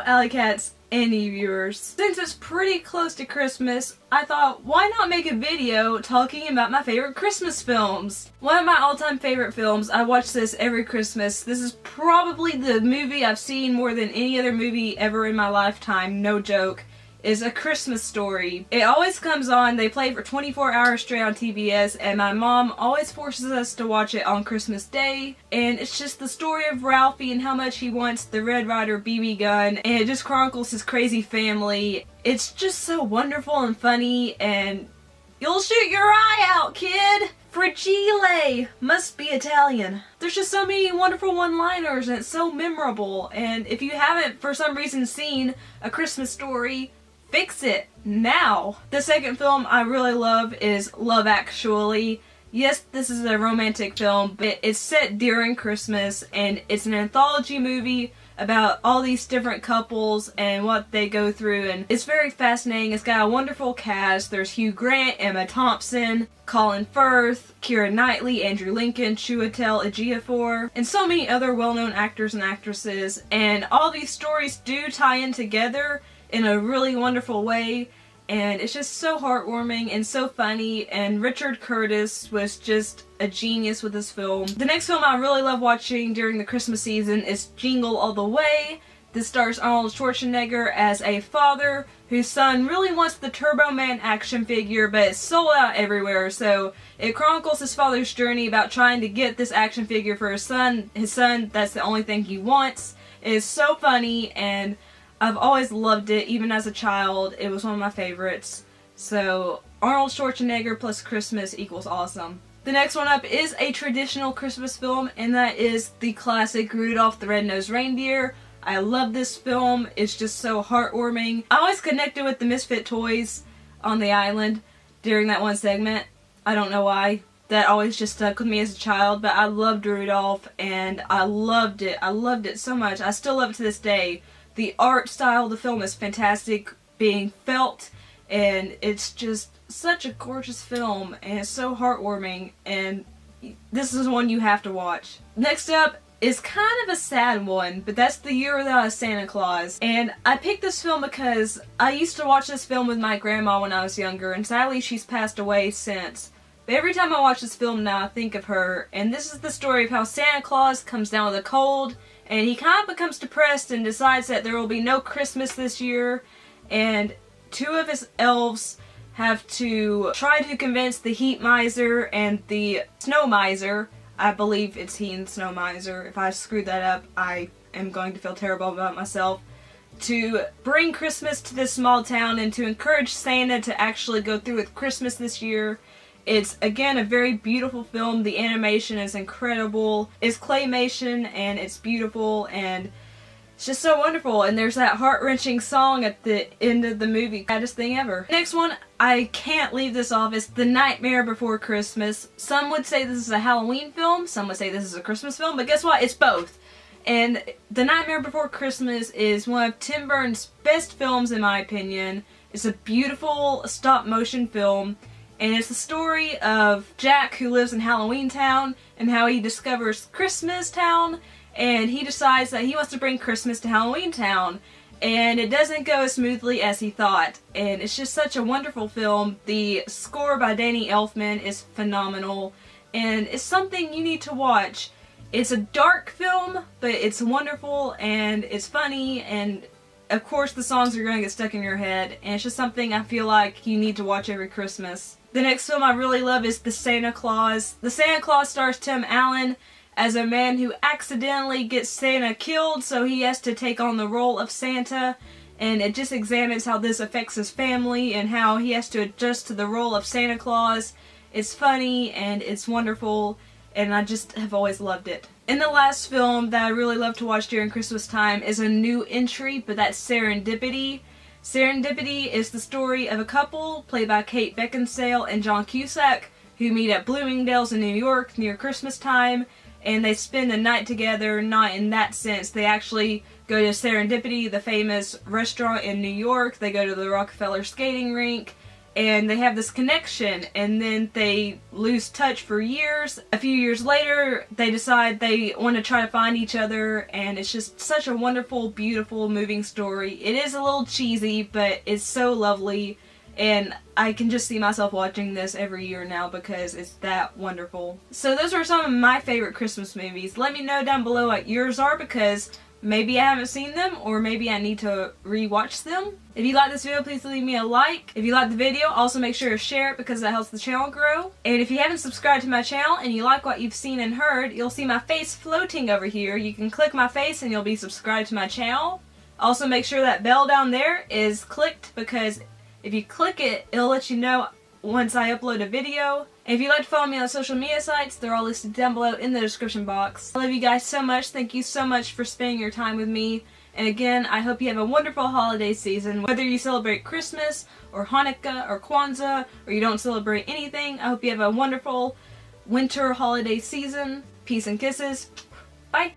Alycats any viewers. Since it's pretty close to Christmas, I thought, why not make a video talking about my favorite Christmas films? One of my all-time favorite films, I watch this every Christmas. This is probably the movie I've seen more than any other movie ever in my lifetime, no joke, is A Christmas Story. It always comes on, they play for 24 hours straight on TBS, and my mom always forces us to watch it on Christmas Day, and it's just the story of Ralphie and how much he wants the Red Ryder BB gun, and it just chronicles his crazy family. It's just so wonderful and funny, and you'll shoot your eye out, kid! Fragile must be Italian. There's just so many wonderful one-liners, and it's so memorable, and if you haven't for some reason seen A Christmas Story, fix it now. The second film I really love is Love Actually. Yes, this is a romantic film, but it's set during Christmas, and it's an anthology movie about all these different couples and what they go through, and it's very fascinating. It's got a wonderful cast. There's Hugh Grant, Emma Thompson, Colin Firth, Keira Knightley, Andrew Lincoln, Chiwetel Ejiofor, and so many other well-known actors and actresses, and all these stories do tie in together in a really wonderful way, and it's just so heartwarming and so funny, and Richard Curtis was just a genius with this film. The next film I really love watching during the Christmas season is Jingle All The Way. This stars Arnold Schwarzenegger as a father whose son really wants the Turbo Man action figure, but it's sold out everywhere, so it chronicles his father's journey about trying to get this action figure for his son. His son, that's the only thing he wants. It is so funny, and I've always loved it, even as a child. It was one of my favorites. So, Arnold Schwarzenegger plus Christmas equals awesome. The next one up is a traditional Christmas film, and that is the classic Rudolph the Red-Nosed Reindeer. I love this film. It's just so heartwarming. I always connected with the Misfit toys on the island during that one segment. I don't know why. That always just stuck with me as a child, but I loved Rudolph, and I loved it. I loved it so much. I still love it to this day. The art style of the film is fantastic, being felt, and it's just such a gorgeous film, and it's so heartwarming, and this is one you have to watch. Next up is kind of a sad one, but that's The Year Without a Santa Claus, and I picked this film because I used to watch this film with my grandma when I was younger, and sadly she's passed away since. But every time I watch this film now, I think of her, and this is the story of how Santa Claus comes down with a cold, and he kind of becomes depressed and decides that there will be no Christmas this year, and two of his elves have to try to convince the Heat Miser and the Snow Miser, I believe it's Heat and Snow Miser, if I screwed that up I am going to feel terrible about myself, to bring Christmas to this small town and to encourage Santa to actually go through with Christmas this year. It's, again, a very beautiful film. The animation is incredible. It's claymation, and it's beautiful, and it's just so wonderful. And there's that heart-wrenching song at the end of the movie. Saddest thing ever. Next one, I can't leave this off. It's The Nightmare Before Christmas. Some would say this is a Halloween film. Some would say this is a Christmas film. But guess what? It's both. And The Nightmare Before Christmas is one of Tim Burton's best films, in my opinion. It's a beautiful stop-motion film. And it's the story of Jack, who lives in Halloween Town, and how he discovers Christmas Town, and he decides that he wants to bring Christmas to Halloween Town. And it doesn't go as smoothly as he thought. And it's just such a wonderful film. The score by Danny Elfman is phenomenal, and it's something you need to watch. It's a dark film, but it's wonderful, and it's funny, and of course the songs are going to get stuck in your head, and it's just something I feel like you need to watch every Christmas. The next film I really love is The Santa Claus. The Santa Claus stars Tim Allen as a man who accidentally gets Santa killed, so he has to take on the role of Santa, and it just examines how this affects his family and how he has to adjust to the role of Santa Claus. It's funny and it's wonderful, and I just have always loved it. And the last film that I really love to watch during Christmas time is a new entry, but that's Serendipity. Serendipity is the story of a couple, played by Kate Beckinsale and John Cusack, who meet at Bloomingdale's in New York near Christmas time, and they spend the night together. Not in that sense. They actually go to Serendipity, the famous restaurant in New York. They go to the Rockefeller skating rink, and they have this connection, and then they lose touch for years. A few years later, they decide they want to try to find each other, and it's just such a wonderful, beautiful, moving story. It is a little cheesy, but it's so lovely, and I can just see myself watching this every year now because it's that wonderful. So those are some of my favorite Christmas movies. Let me know down below what yours are, because maybe I haven't seen them, or maybe I need to re-watch them. If you like this video, please leave me a like. If you like the video, also make sure to share it because that helps the channel grow. And if you haven't subscribed to my channel and you like what you've seen and heard, you'll see my face floating over here. You can click my face and you'll be subscribed to my channel. Also make sure that bell down there is clicked, because if you click it, it'll let you know once I upload a video. And if you'd like to follow me on social media sites, they're all listed down below in the description box. I love you guys so much. Thank you so much for spending your time with me. And again, I hope you have a wonderful holiday season. Whether you celebrate Christmas, or Hanukkah, or Kwanzaa, or you don't celebrate anything, I hope you have a wonderful winter holiday season. Peace and kisses. Bye!